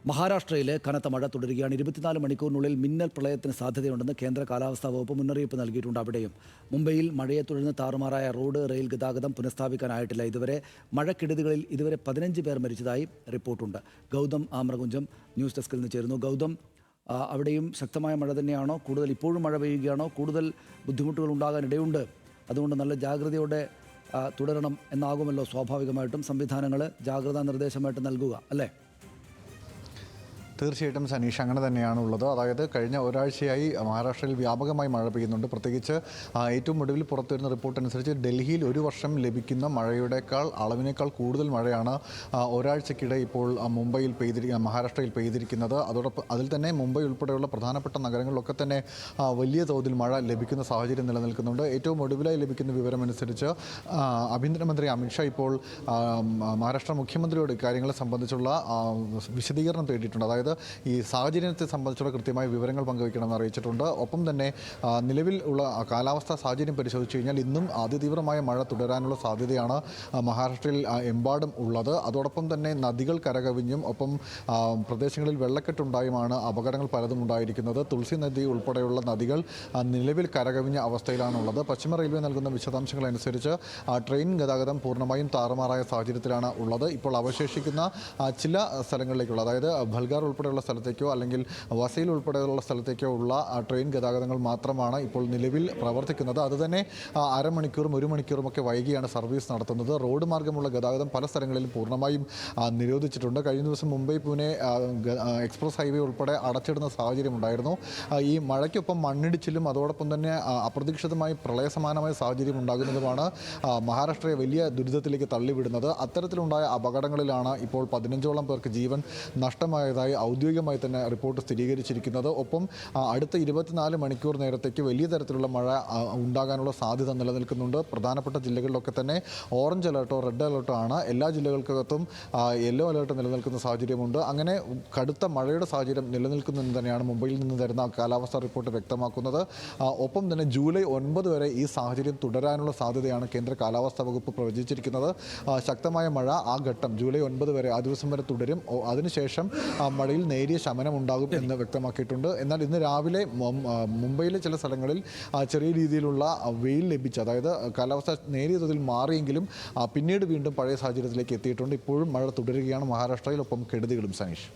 മഹാരാഷ്ട്രയിലെ കനത്ത മഴ തുടരുകയാണ്. 24 മണിക്കൂറിനുള്ളിൽ മിന്നൽ പ്രളയത്തിന് സാധ്യതയുണ്ടെന്ന് കേന്ദ്ര കാലാവസ്ഥാ വകുപ്പ് മുന്നറിയിപ്പ് നൽകിയിട്ടുണ്ട്. അവിടെയും മുംബൈയിൽ മഴയെ തുടർന്ന് താറുമാറായ റോഡ്, റെയിൽ ഗതാഗതം പുനഃസ്ഥാപിക്കാനായിട്ടില്ല. മഴക്കെടുതികളിൽ ഇതുവരെ 15 പേർ മരിച്ചതായി റിപ്പോർട്ടുണ്ട്. ഗൗതം ആമ്രകുഞ്ചം ന്യൂസ് ഡെസ്കിൽ നിന്ന് ചേരുന്നു. ഗൗതം, അവിടെയും ശക്തമായ മഴ തന്നെയാണോ? ഇപ്പോഴും മഴ പെയ്യുകയാണോ? കൂടുതൽ ബുദ്ധിമുട്ടുകൾ ഉണ്ടാകാൻ ഇടയുണ്ട്. അതുകൊണ്ട് നല്ല ജാഗ്രതയോടെ തുടരണം എന്നാകുമല്ലോ സ്വാഭാവികമായിട്ടും സംവിധാനങ്ങൾ ജാഗ്രതാ നിർദ്ദേശമായിട്ട് നൽകുക, അല്ലേ? തീർച്ചയായിട്ടും സനീഷ്, അങ്ങനെ തന്നെയാണ് ഉള്ളത്. അതായത് കഴിഞ്ഞ ഒരാഴ്ചയായി മഹാരാഷ്ട്രയിൽ വ്യാപകമായി മഴ പെയ്യുന്നുണ്ട്. പ്രത്യേകിച്ച് ഏറ്റവും ഒടുവിൽ പുറത്തുവരുന്ന റിപ്പോർട്ട് അനുസരിച്ച് ഡൽഹിയിൽ ഒരു വർഷം ലഭിക്കുന്ന അളവിനേക്കാൾ കൂടുതൽ മഴയാണ് ഒരാഴ്ചക്കിടെ ഇപ്പോൾ മഹാരാഷ്ട്രയിൽ പെയ്തിരിക്കുന്നത്. അതോടൊപ്പം അതിൽ തന്നെ മുംബൈ ഉൾപ്പെടെയുള്ള പ്രധാനപ്പെട്ട നഗരങ്ങളിലൊക്കെ തന്നെ വലിയ തോതിൽ മഴ ലഭിക്കുന്ന സാഹചര്യം നിലനിൽക്കുന്നുണ്ട്. ഏറ്റവും ഒടുവിലായി ലഭിക്കുന്ന വിവരമനുസരിച്ച് ആഭ്യന്തരമന്ത്രി അമിത്ഷാ ഇപ്പോൾ മഹാരാഷ്ട്ര മുഖ്യമന്ത്രിയോട് ഇക്കാര്യങ്ങളെ സംബന്ധിച്ചുള്ള വിശദീകരണം തേടിയിട്ടുണ്ട്. അതായത് ഈ സാഹചര്യത്തെ സംബന്ധിച്ചുള്ള കൃത്യമായ വിവരങ്ങൾ പങ്കുവയ്ക്കണമെന്ന് അറിയിച്ചിട്ടുണ്ട്. ഒപ്പം തന്നെ നിലവിൽ ഉള്ള കാലാവസ്ഥാ സാഹചര്യം പരിശോധിച്ച് കഴിഞ്ഞാൽ ഇന്നും അതിതീവ്രമായ മഴ തുടരാനുള്ള സാധ്യതയാണ് മഹാരാഷ്ട്രയിൽ എമ്പാടും ഉള്ളത്. അതോടൊപ്പം തന്നെ നദികൾ കരകവിഞ്ഞും ഒപ്പം പ്രദേശങ്ങളിൽ വെള്ളക്കെട്ടുണ്ടായുമാണ് അപകടങ്ങൾ പലതും ഉണ്ടായിരിക്കുന്നത്. തുളസി നദി ഉൾപ്പെടെയുള്ള നദികൾ നിലവിൽ കരകവിഞ്ഞ അവസ്ഥയിലാണുള്ളത്. പശ്ചിമ റെയിൽവേ നൽകുന്ന വിശദാംശങ്ങൾ അനുസരിച്ച് ട്രെയിൻ ഗതാഗതം പൂർണ്ണമായും താറുമാറായ സാഹചര്യത്തിലാണ് ഉള്ളത്. ഇപ്പോൾ അവശേഷിക്കുന്ന ചില സ്ഥലങ്ങളിലേക്കുള്ള, അതായത് ഭൽഗാർ ഉൾപ്പെടെയുള്ള സ്ഥലത്തേക്കോ അല്ലെങ്കിൽ വസയിൽ ഉൾപ്പെടെയുള്ള സ്ഥലത്തേക്കോ ഉള്ള ട്രെയിൻ ഗതാഗതങ്ങൾ മാത്രമാണ് ഇപ്പോൾ നിലവിൽ പ്രവർത്തിക്കുന്നത്. അതുതന്നെ അരമണിക്കൂറും 1 മണിക്കൂറുമൊക്കെ വൈകിയാണ് സർവീസ് നടത്തുന്നത്. റോഡ് മാർഗമുള്ള ഗതാഗതം പല സ്ഥലങ്ങളിലും പൂർണ്ണമായും നിരോധിച്ചിട്ടുണ്ട്. കഴിഞ്ഞ ദിവസം മുംബൈ പൂനെ എക്സ്പ്രസ് ഹൈവേ ഉൾപ്പെടെ അടച്ചിടുന്ന സാഹചര്യം ഉണ്ടായിരുന്നു. ഈ മഴയ്ക്കൊപ്പം മണ്ണിടിച്ചിലും അതോടൊപ്പം തന്നെ അപ്രതീക്ഷിതമായി പ്രളയസമാനമായ സാഹചര്യം ഉണ്ടാകുന്നതുമാണ് മഹാരാഷ്ട്രയെ വലിയ ദുരിതത്തിലേക്ക് തള്ളിവിടുന്നത്. അത്തരത്തിലുണ്ടായ അപകടങ്ങളിലാണ് ഇപ്പോൾ 15ഓളം പേർക്ക് ജീവൻ നഷ്ടമായതായി ഔദ്യോഗികമായി തന്നെ റിപ്പോർട്ട് സ്ഥിരീകരിച്ചിരിക്കുന്നത്. ഒപ്പം അടുത്ത 24 മണിക്കൂർ നേരത്തേക്ക് വലിയ തരത്തിലുള്ള മഴ ഉണ്ടാകാനുള്ള സാധ്യത നിലനിൽക്കുന്നുണ്ട്. പ്രധാനപ്പെട്ട ജില്ലകളിലൊക്കെ തന്നെ ഓറഞ്ച് അലേർട്ടോ റെഡ് അലേർട്ടോ ആണ്. എല്ലാ ജില്ലകൾക്കകത്തും യെല്ലോ അലേർട്ട് നിലനിൽക്കുന്ന സാഹചര്യമുണ്ട്. അങ്ങനെ കടുത്ത മഴയുടെ സാഹചര്യം നിലനിൽക്കുന്നെന്ന് തന്നെയാണ് മുംബൈയിൽ നിന്ന് തരുന്ന കാലാവസ്ഥാ റിപ്പോർട്ട് വ്യക്തമാക്കുന്നത്. ഒപ്പം തന്നെ ജൂലൈ 9 വരെ ഈ സാഹചര്യം തുടരാനുള്ള സാധ്യതയാണ് കേന്ദ്ര കാലാവസ്ഥാ വകുപ്പ് പ്രവചിച്ചിരിക്കുന്നത്. ശക്തമായ മഴ ആ ഘട്ടം ജൂലൈ 9 വരെ, ആ ദിവസം വരെ തുടരും. അതിനുശേഷം മഴയിൽ നേരിയ ശമനം ഉണ്ടാകും എന്ന് വ്യക്തമാക്കിയിട്ടുണ്ട്. എന്നാൽ ഇന്ന് രാവിലെ മുംബൈയിലെ ചില സ്ഥലങ്ങളിൽ ചെറിയ രീതിയിലുള്ള വെയിൽ ലഭിച്ചു. അതായത് കാലാവസ്ഥ നേരിയ തോതിൽ മാറിയെങ്കിലും പിന്നീട് വീണ്ടും പഴയ സാഹചര്യത്തിലേക്ക് എത്തിയിട്ടുണ്ട്. ഇപ്പോഴും മഴ തുടരുകയാണ് മഹാരാഷ്ട്രയിൽ. ഒപ്പം കെടുതികളും സനീഷ്.